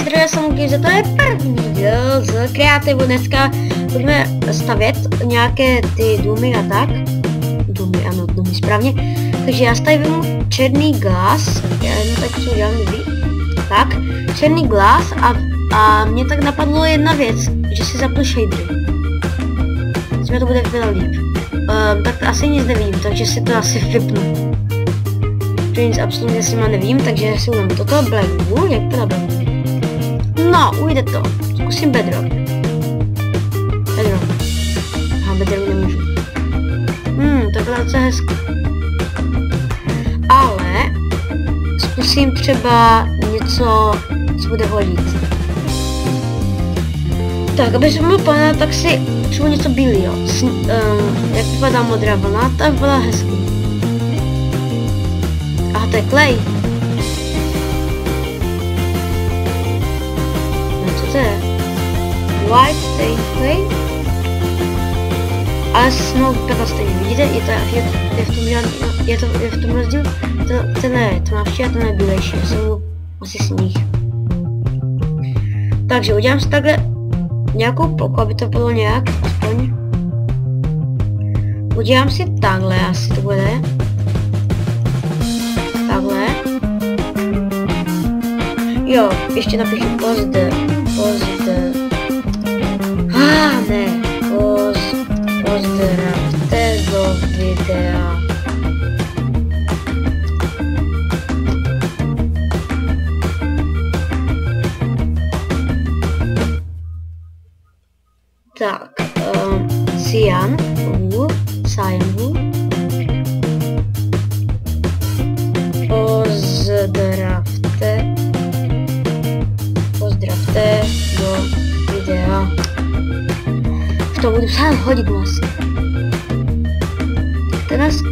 zdravím samouky, že to je první díl z kreativu. Dneska budeme stavět nějaké ty domy a tak. Domy, ano, domy správně. Takže já stavím černý glas. Já jenom tak co udělám, dobrý. Tak, černý glas a mě tak napadlo jedna věc, že si zapnu shadery. Myslím, to bude vypadat líp. Tak asi nic nevím, takže si to asi vypnu. Že nic absolutně s nima nevím, takže si udělám toto Blackwood, jak to Blackwood. No, ujde to. Zkusím Bedrock. Bedrock. Aha, Bedrock nemůžu. To bylo docela hezky. Ale zkusím třeba něco, co bude hodit. Tak, aby jsem byl pana, tak si potřebuji něco bílého. Jak vypadá modrá vlna, ta byla hezký. Aha, to je klej. No co to je? White stain clay? Ale snow vypadá stejně, vidíte? Je v tom rozdíl? Ten je tmavší a ten je bílejší, jsou asi sníh. Takže udělám si takhle nějakou plochu, aby to bylo nějak, aspoň. Udělám si takhle, asi to bude. Takhle. Jo, ještě napíšu pozdr. Ne. Pozdravte do videa. Tak, cyan, pozdravte do videa. To budu sám hodit vlastně.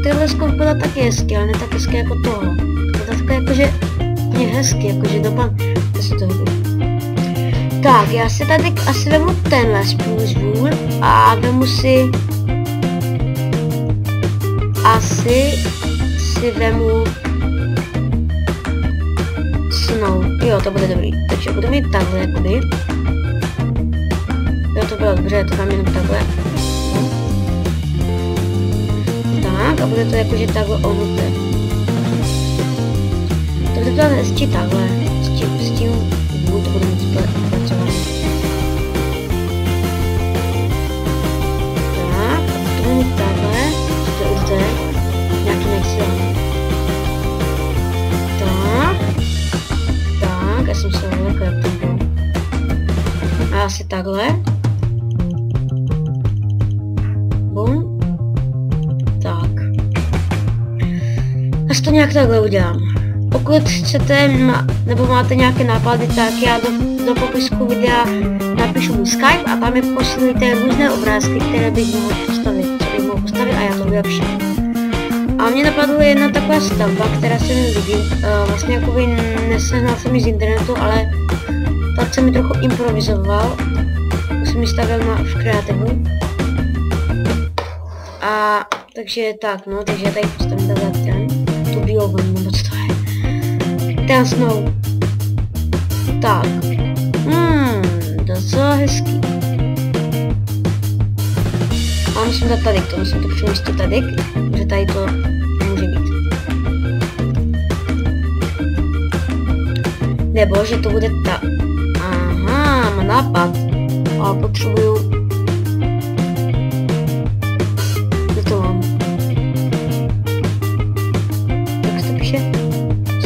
Tenhle skok byla taky hezký, ale ne tak hezký jako tohle. To je takové jakože úplně hezký, jakože dopan. To se to hodí. Tak, já si tady asi vemu tenhle spůl a vemu si... si vemu... Snow. Jo, to bude dobrý. Takže budu mít takhle, jakoby. Jo, to bylo dobře, to dám jenom takhle. No. Tak, a bude to jakože takhle ohuté. To bude to hezčí takhle. S tím to budu mít zpracovat. Tak, a to budu mít takhle. To je zde. Nějaký nechciám. Tak, já jsem se velkou, jak to bylo. A asi takhle. Bum. Tak. Až to nějak takhle udělám. Pokud chcete, nebo máte nějaké nápady, tak já do popisku videa napíšu můj Skype a tam mi pošlete různé obrázky, které bych mohl postavit, a já to vylepším. A mě napadla jedna taková stavba, která se mi líbí. Vlastně jakoby nesehnal jsem ji z internetu, ale tak jsem mi trochu improvizoval. Jsem ji stavil v kreativu. A takže tak, no, takže tady postavím takhle tu bílou vlnu, nebo co to je. Ten snow. Tak. Docela hezký. A musím dát tady, musím to přemístit tady, že tady to může být. Nebo že to bude ta... Aha, mám nápad. Ale potřebuju... Kde to mám? Jak se to píše?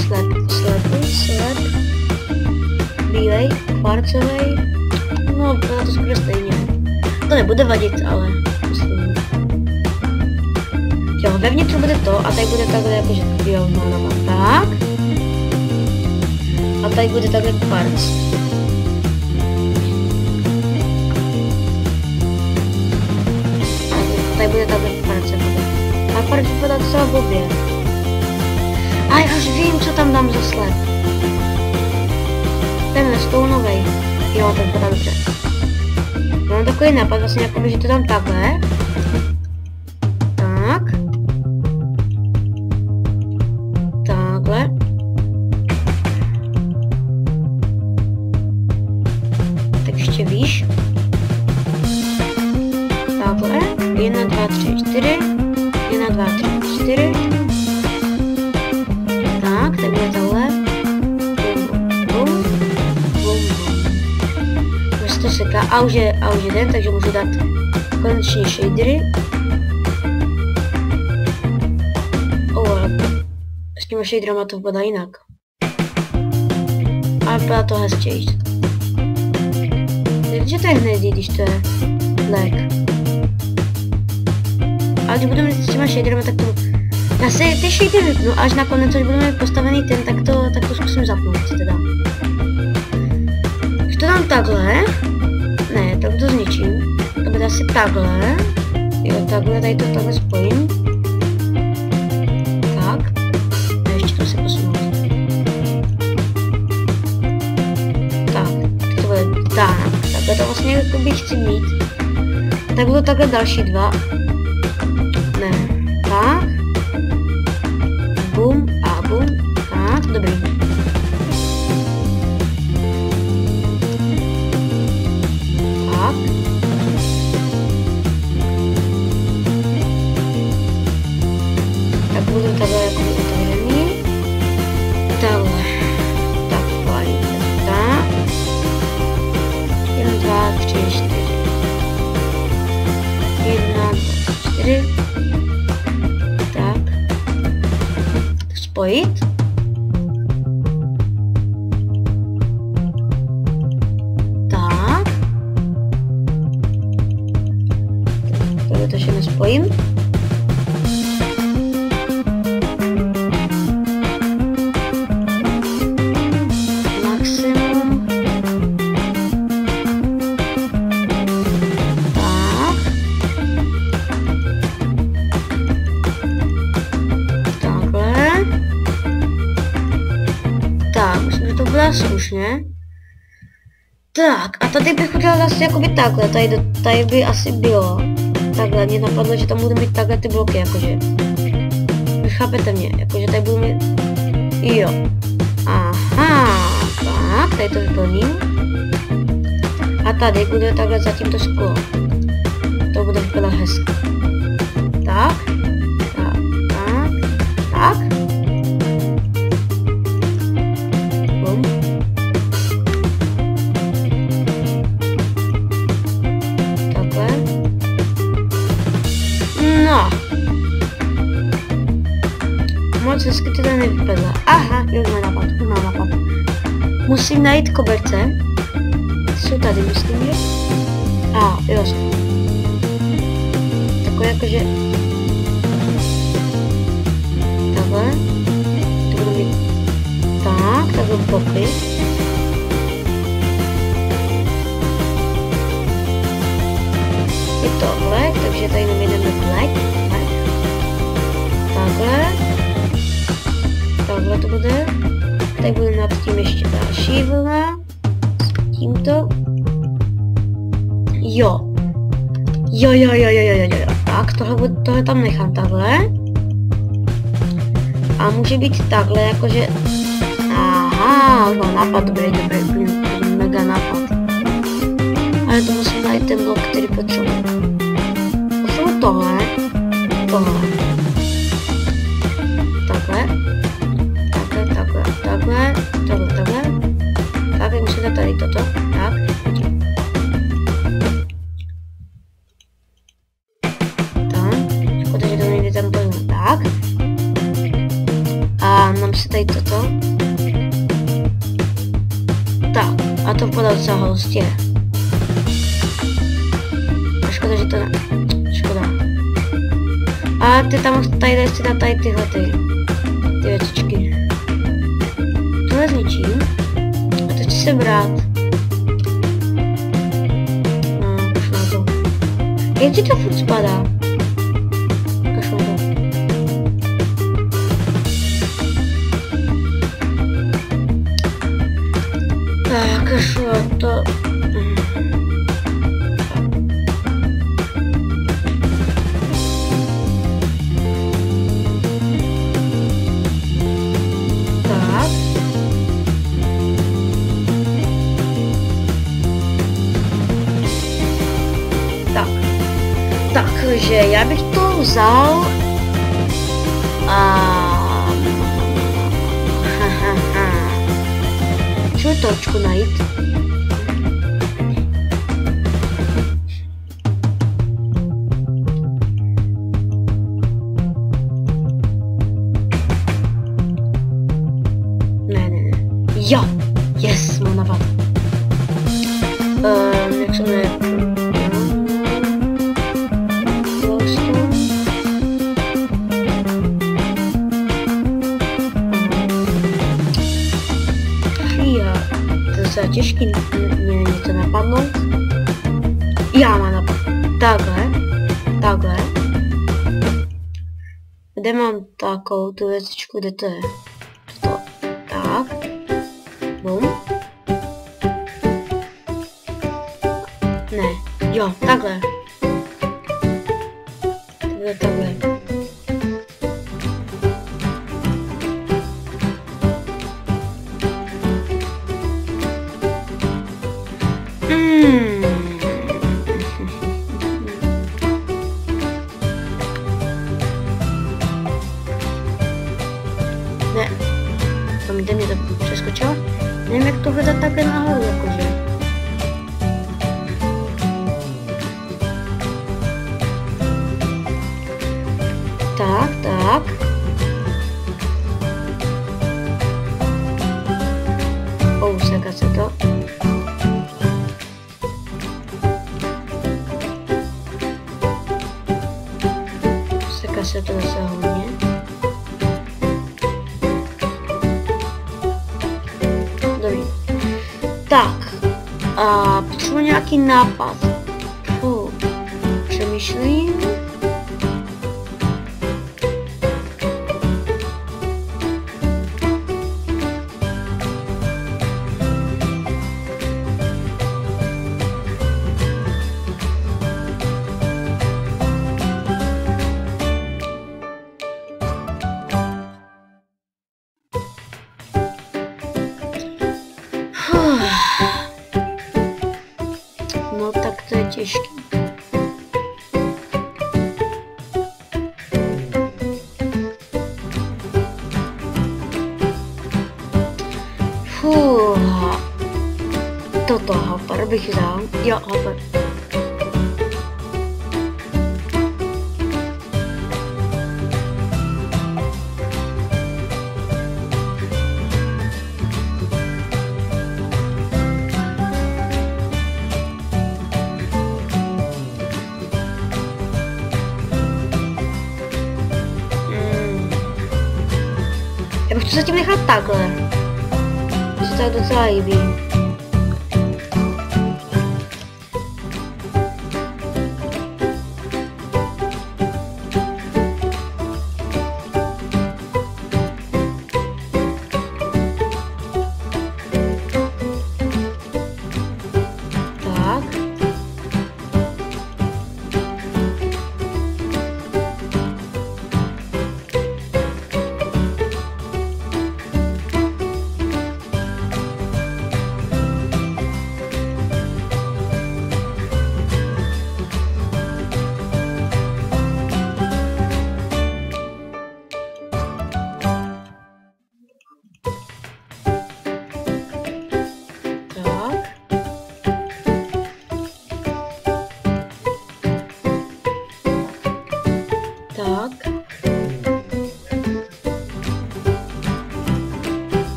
Slab. Bílej, kvarcovej. No, bylo to skoro stejně. To nebude vadit, ale... Jo, vevnitř bude to a tady bude takhle jakože bílou tak. A tady bude takhle kvarc. A tady bude takhle kvarc jakoby. A kvarc vypadá docela blbě. A já už vím, co tam dám za sled. Tenhle stounovej. Jo, ten vypadá dobře. Mám takový nápad vlastně jakoby, že to dám takhle. Tak. Takhle. 3, 4. Tak, tak bude tohle. Bum. Prostě to seká. A už je den, takže můžu dát konečně shadery. S těma shaderama to vypadá jinak. Ale vypadá to hezčí. Takže to je hnědý, když to je black. Ale když budeme s těma shaderama, tak to... Já si ty shadery vypnu, až nakonec, až budeme postavený ten, tak to zkusím zapnout teda. Když to dám takhle... Ne, tak to zničím. To bude asi takhle. Jo, takhle, tady to takhle spojím. Tak. A ještě to se posunout. Tak, to bude tak. Takhle to vlastně jakoby chci mít. Tak budou takhle další dva. Ne, tak. Bum a bum. Tak, dobrý. Tak. Tak budu takhle jako otevřený. Takhle. Tak, fajn. Tak. 1, 2, 3, 4. 1, 2, 4. Tak. Spojit. Tak. Tohle to ještě nespojím. Maximum. Tak. Takhle. Tak, myslím, že to bylo slušně. Tak, a tady bych udělal asi jakoby takhle, tady by asi bylo. Takhle, mě napadlo, že tam budu mít takhle ty bloky, jakože. Vy chápete mě, jakože tady budu mít... Jo. Aha, tak, tady to vyplním. A tady bude takhle zatím to sklo. To bude vypadat hezky. Tak, tak, tak, tak. Bum. Takhle. No. Moc hezky to nevypadá. Aha, jo, mám nápad. Musím najít koberce. Jsou tady, myslím, že? A, jo. Takové jakože... Takhle. To budu mít... Tak, takhle boky. Je tohle, takže tady nám jdeme black. Takhle. Takhle to bude. Tady bude nad tím ještě další vlna. S tímto. Jo. Jo. Tak, tohle tam nechám takhle. A může být takhle, jakože... Aha, mám nápad, dobrý, mega nápad. Ale to musím najít ten blok, který potřebuji. Potřebuji tohle. Takhle. Tak, musím dát tady toto. Tak. Škoda, že to nejde tam to tak. A nám se tady toto. Tak, a to vpadá docela hostě. A škoda, že to ne. Škoda. A ty tam tady si dát tady tyhle ty věcičky. Tohle zničím. A teď chci se brát. No, kašlu na to. Jak ti to furt spadá? Kašlu na to. Tak, kašlu na to. Takže já bych to vzal tu točku najít. Ne. Jo! Yes, mám napad. Jak se jmenuje? To je těžký mě něco napadnout. Já mám napad. Takhle. Kde mám takovou tu věcičku, kde to je? To. Tak. Bum. Ne. Jo, takhle. Takhle. Ne, promiňte, mě to přeskočilo. Nevím, jak to hledat takhle nahoru, jakože. Tak. Seká se to. Seká se to zase hodně. Tak, a potřebuji nějaký nápad. Přemýšlím. No tak to je těžké. Toto hopper bych vzal. Jo, hopper. Já bych to zatím nechal takhle. Mně se tak docela líbí.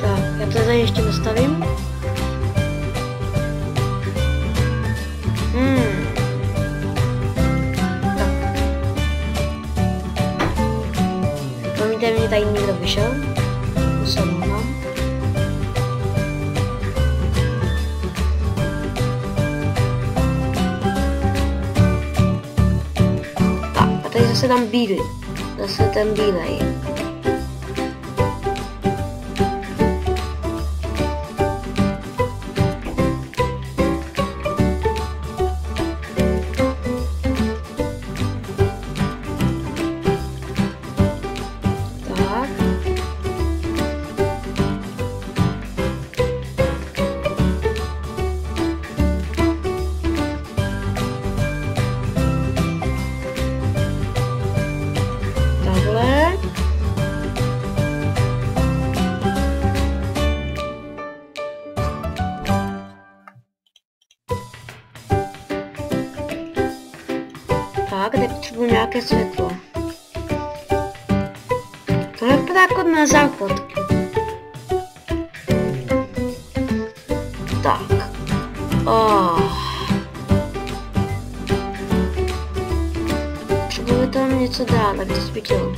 Tak, já to tady ještě nastavím. Tak. Promiňte, mě tady někdo vyšel. To se omlouvám. Tak, a tady zase dám bílý. Zase ten bílej. Tak, teď potřebuji nějaké světlo. Tohle vypadá jako na záchod. Tak. Potřebuji tam něco dát, aby to svítilo.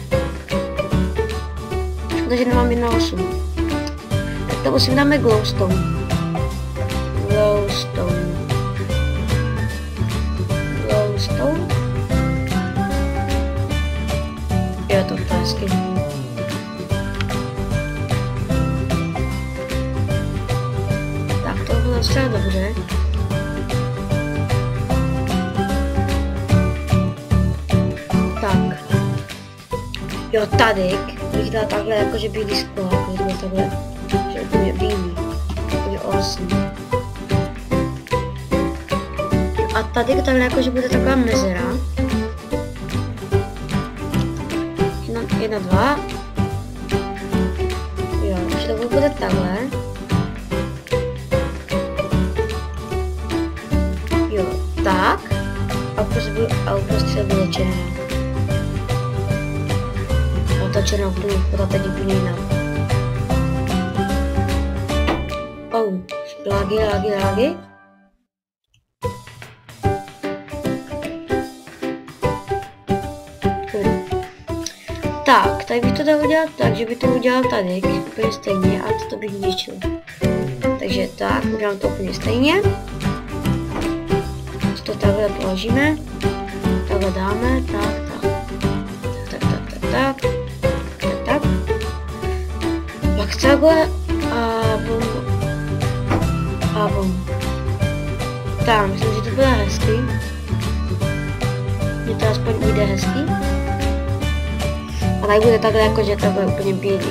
Škoda, že nemám 1.8. Tak to musím dáme glowstone. Glowstone. Jo, to je hezky. Tak, to bylo docela dobře. Tak. Jo, tady bych dal takhle jakože bílý sklo, jako to bylo takhle, že úplně bílý. Úplně awesome. A tady takhle jakože bude taková mezera. 1, 2. Jo, takže to bude takhle. Jo, tak. A uprostřed bude černá. A ta černá úplně vypadá teď úplně jinak. Lágy. Tak, tady bych to dal udělat tak, že by to udělal tady, úplně stejně a to bych zničil. Takže tak, udělám to úplně stejně. To takhle položíme, takhle dáme, tak. Pak takhle a bum. Tak, myslím, že to bude hezký. Mně to aspoň bude hezký. A tady bude takhle jakože takhle úplně bílý.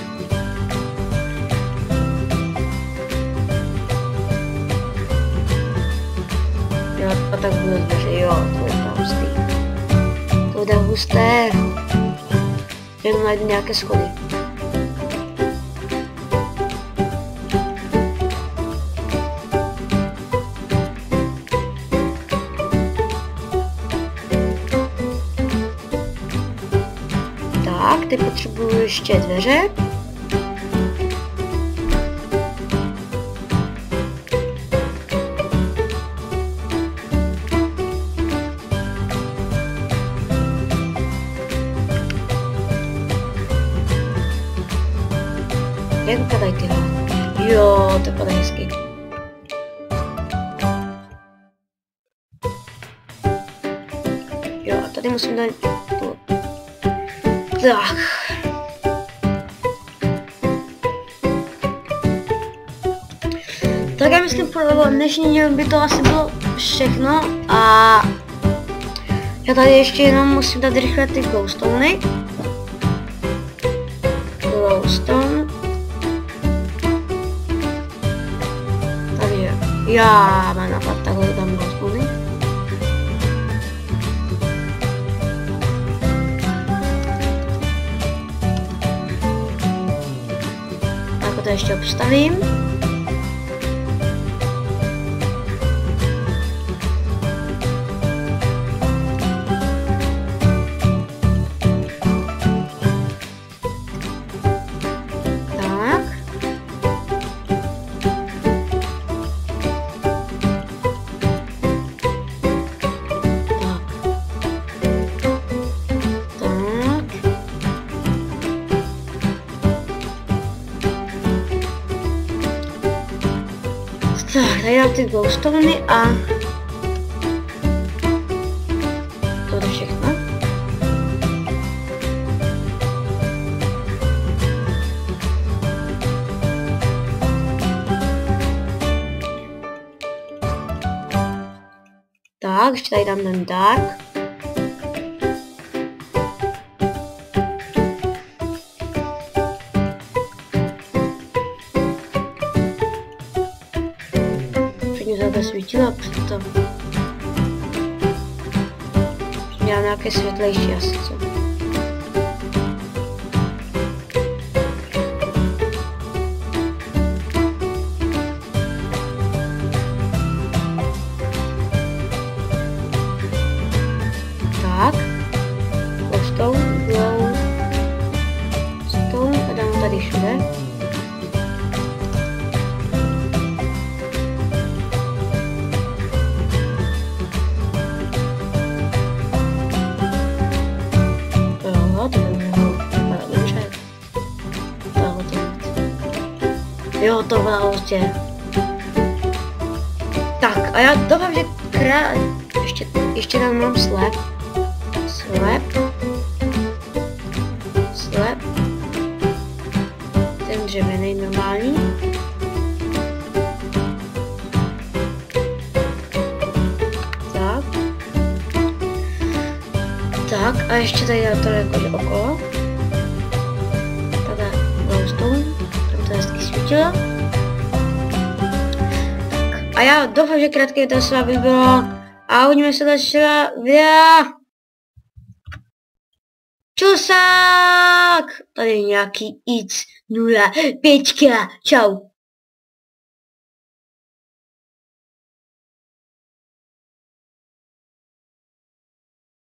Jo, a tak bude zbože, jo, to bude hustý. To bude husté. Jenom najdu nějaké schody. Tak, teď potřebuju ještě dveře. Jak vypadají tyhle? Jo, to vypadá hezky. Jo, a tady musím dát tu. Tak. Tak já myslím, pro dnešní díl by to asi bylo všechno a já tady ještě jenom musím dát rychle ty glowstony. Glowstone. Tady je. Já mám napad, takhle dám glowstony. Tak to ještě obstavím. Tak, tady dám ty glowstony a to je všechno. Tak, ještě tady dám ten dark. Svítila přitom. Měla nějaké světlejší asi, co? Tak. hotová prostě. Tak a já doufám, že ještě tam mám slep. Ten dřevěný normální. Tak a ještě tady dám to jakože okolo. Tady glowstone, tam to hezky svítilo. A já doufám, že krátké video s vámi bylo a uvidíme se dalšího videa. Čusák! Tady nějaký X05. Čau.